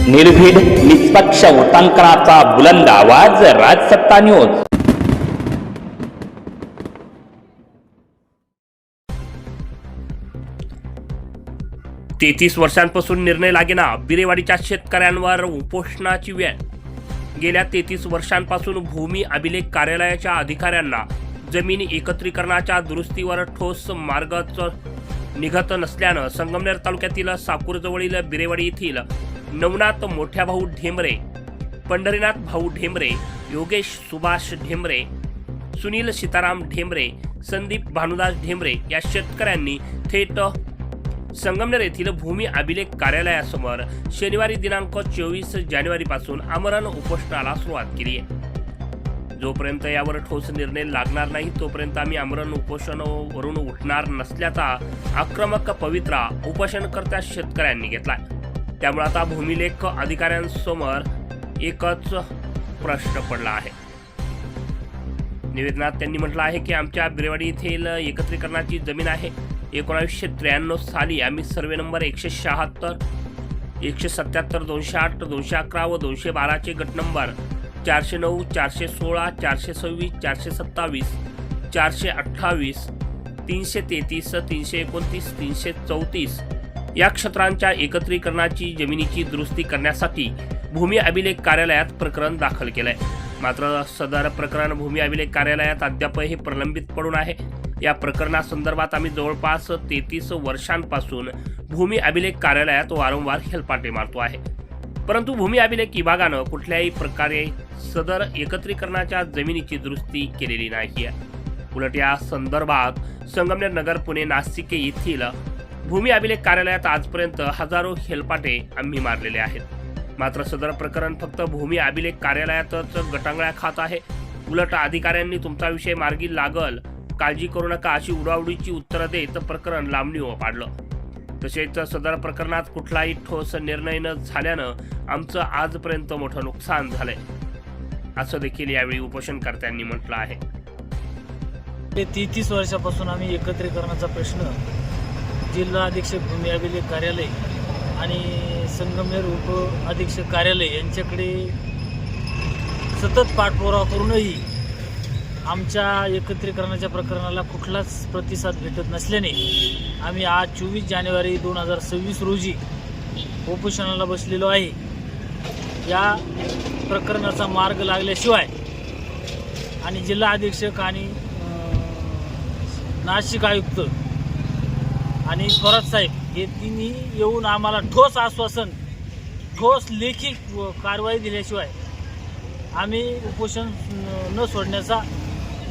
निर्भीड निष्पक्ष वोटांकनाचा बुलंद आवाज, राजसत्ता न्यूज। 33 वर्षांपासून निर्णय लागेना, बिरेवाडीच्या शेतकऱ्यांवर उपोषणाची वेळ। गेल्या 33 वर्षांपासून भूमी अभिलेख कार्यालयाच्या अधिकाऱ्यांना जमिनी एकत्रीकरणाच्या दुरुस्तीवर ठोस मार्गच निघत नसल्यानं संगमनेर तालुक्यातील साकूरजवळील बिरेवाडी येथील नवनाथ मोठ्या भाऊ ढेमरे, पंढरीनाथ भाऊ ढेमरे, योगेश सुभाष ढेमरे, सुनील सीताराम ढेमरे, संदीप भानुदास ढेमरे या शेतकऱ्यांनी थेट संगमनेर येथील भूमी अभिलेख कार्यालयासमोर शनिवारी दिनांक 24 जानेवारीपासून आमरण उपोषणाला सुरुवात केली आहे। जोपर्यंत यावर ठोस निर्णय लागणार नाही तोपर्यंत आम्ही आमरण उपोषणावरून उठणार नसल्याचा आक्रमक पवित्रा उपोषणकर्त्या शेतकऱ्यांनी घेतला। त्यामुळे आता भूमिलेख अधिकाऱ्यांसमोर एकच प्रश्न पडला आहे। निवेदनात त्यांनी म्हटलं आहे की आमच्या बिरेवाडी येथील एकत्रीकरणाची जमीन आहे। 1993 साली आम्ही सर्वे नंबर 176, 177, 208, 211 व 212 चे गट नंबर 409, 416, 426, 427, 428, 333, 329, 334 या क्षेत्रांच्या एकत्रीकरणाची जमिनीची दुरुस्ती करण्यासाठी भूमी अभिलेख कार्यालयात प्रकरण दाखल केलंय। मात्र सदर प्रकरण भूमी अभिलेख कार्यालयात अद्यापही प्रलंबित पडून आहे। या प्रकरणासंदर्भात आम्ही जवळपास 33 वर्षांपासून भूमी अभिलेख कार्यालयात वारंवार हेलपाटे मारतो आहे, परंतु भूमी अभिलेख विभागानं कुठल्याही प्रकारे सदर एकत्रीकरणाच्या जमिनीची दुरुस्ती केलेली नाही आहे। उलट या संदर्भात संगमनेर, नगर, पुणे, नाशिक येथील भूमी अभिलेख कार्यालयात आजपर्यंत हजारो हेलपाटे आम्ही मारलेले आहेत। मात्र सदर प्रकरण फक्त भूमी अभिलेख कार्यालयातच गटांगळ्या खात आहे। उलट अधिकाऱ्यांनी तुमचा विषय मार्गी लागल, काळजी करू नका अशी उडाउडीची उत्तरं देत प्रकरण लांबणीवर पाडलं। तसेच सदर प्रकरणात कुठलाही ठोस निर्णय न झाल्यानं आमचं आजपर्यंत मोठं नुकसान झालंय, असं देखील यावेळी उपोषणकर्त्यांनी म्हटलं आहे। 33 वर्षापासून आम्ही एकत्रीकरणाचा प्रश्न जिल्हा अधीक्षक भूमी अभिलेख कार्यालय आणि संगमनेर उप अधीक्षक कार्यालय यांच्याकडे सतत पाठपुरावा करूनही आमच्या एकत्रीकरणाच्या प्रकरणाला कुठलाच प्रतिसाद भेटत नसल्याने आम्ही आज 24 जानेवारी 2026 रोजी उपोषणाला बसलेलो आहे। या प्रकरणाचा मार्ग लागल्याशिवाय आणि जिल्हा अधीक्षक आणि नाशिक आयुक्त आणि थोरात साहेब हे तिन्ही येऊन आम्हाला ठोस आश्वासन, ठोस लेखी कारवाई दिल्याशिवाय आम्ही उपोषण न सोडण्याचा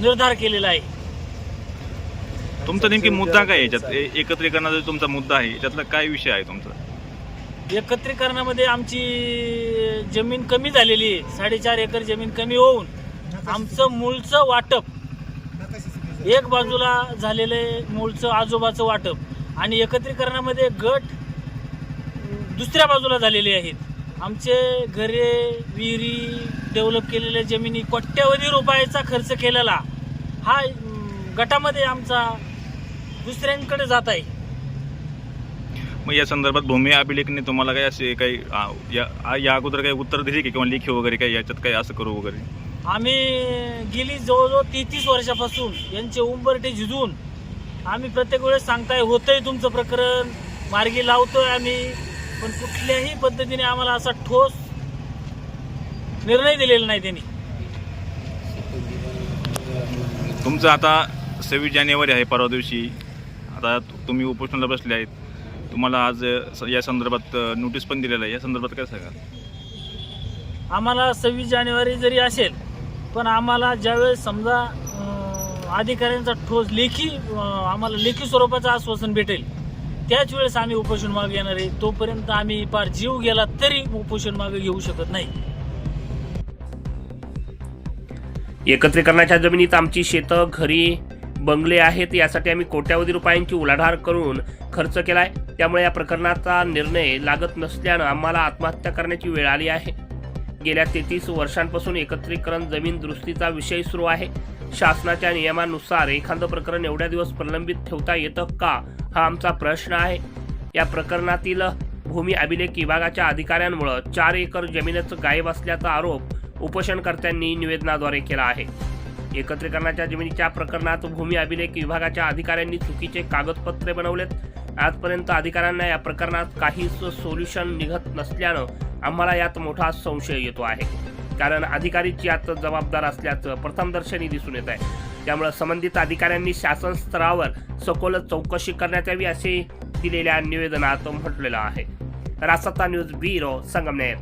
निर्धार केलेला आहे। तुमचा नेमकी मुद्दा काय आहे याच्यात? एकत्रीकरणाचा जो तुमचा मुद्दा आहे याच्यातला काय विषय आहे तुमचा? एकत्रीकरणामध्ये आमची जमीन कमी झालेली आहे, 4.5 एकर जमीन कमी होऊन आमचं मूळचं वाटप एक बाजूला झालेले, मूळचं आजोबाचं वाटप आणि एकत्रीकरणामध्ये गट दुसऱ्या बाजूला झालेले आहेत। आमचे घरे, विहिरी, डेव्हलप केलेल्या जमिनी, कोट्यवधी रुपयाचा खर्च केलेला हा गटामध्ये आमचा दुसऱ्यांकडे जात आहे। मग या संदर्भात भूमी अभिलेखने तुम्हाला काही असे काही या अगोदर काही उत्तर दिली की किंवा लेखी वगैरे काही याच्यात काही असं करू वगैरे? आम्ही गेली जवळजवळ 33 वर्षापासून यांचे उंबरठे झिजून आम्ही प्रत्येक वेळेस सांगताय होतंय तुमचं प्रकरण, मार्गी लावतोय आम्ही, पण कुठल्याही पद्धतीने आम्हाला असा ठोस निर्णय दिलेला नाही त्यांनी। तुमचं आता 26 जानेवारी आहे, परवा दिवशी आता तुम्ही उपोषणाला बसले आहेत, तुम्हाला आज या संदर्भात नोटीस पण दिलेलं आहे, या संदर्भात काय सांगाल? आम्हाला 26 जानेवारी जरी असेल पण आम्हाला ज्यावेळेस समजा अधिकाऱ्यांचा ठोस लेखी आम्हाला लेखी स्वरूपाचं आश्वासन भेटेल त्याच वेळेस आम्ही उपोषण मागे येणार आहे। तोपर्यंत आम्ही फार जीव गेला तरी उपोषण मागे घेऊ शकत नाही। एकत्रीकरणाच्या जमिनीत आमची शेतं, घरी, बंगले आहेत, यासाठी आम्ही कोट्यावधी रुपयांची उलाढाल करून खर्च केलाय। त्यामुळे या प्रकरणाचा निर्णय लागत नसल्यानं आम्हाला आत्महत्या करण्याची वेळ आली आहे। गेल्या 33 वर्षांपासून एकत्रीकरण जमीन दुरुस्तीचा विषय सुरू आहे। शासनाच्या नियमानुसार एखादं प्रकरण एवढ्या दिवस प्रलंबित ठेवता येतं का, हा आमचा प्रश्न आहे। या प्रकरणातील भूमी अभिलेख विभागाच्या अधिकाऱ्यांमुळे 4 एकर जमीनच गायब असल्याचा आरोप उपोषणकर्त्यांनी निवेदनाद्वारे केला आहे. एकत्रीकरणाच्या जमिनीच्या प्रकरणात भूमी अभिलेख विभागाच्या अधिकाऱ्यांनी चुकीचे कागदपत्रे बनवलेत. आजपर्यंत अधिकाऱ्यांना या प्रकरणात काहीच सोल्युशन निघत नसल्यानं आम्हाला यात मोठा संशय येतो आहे. कारण अधिकारीच यात जबाबदार असल्याचं प्रथमदर्शनी दिसून येत आहे. त्यामुळे संबंधित अधिकाऱ्यांनी शासन स्तरावर सखोल चौकशी करण्यात यावी असे दिलेल्या निवेदनात म्हटलेलं आहे. रासत्ता न्यूज ब्युरो, संगमनेर.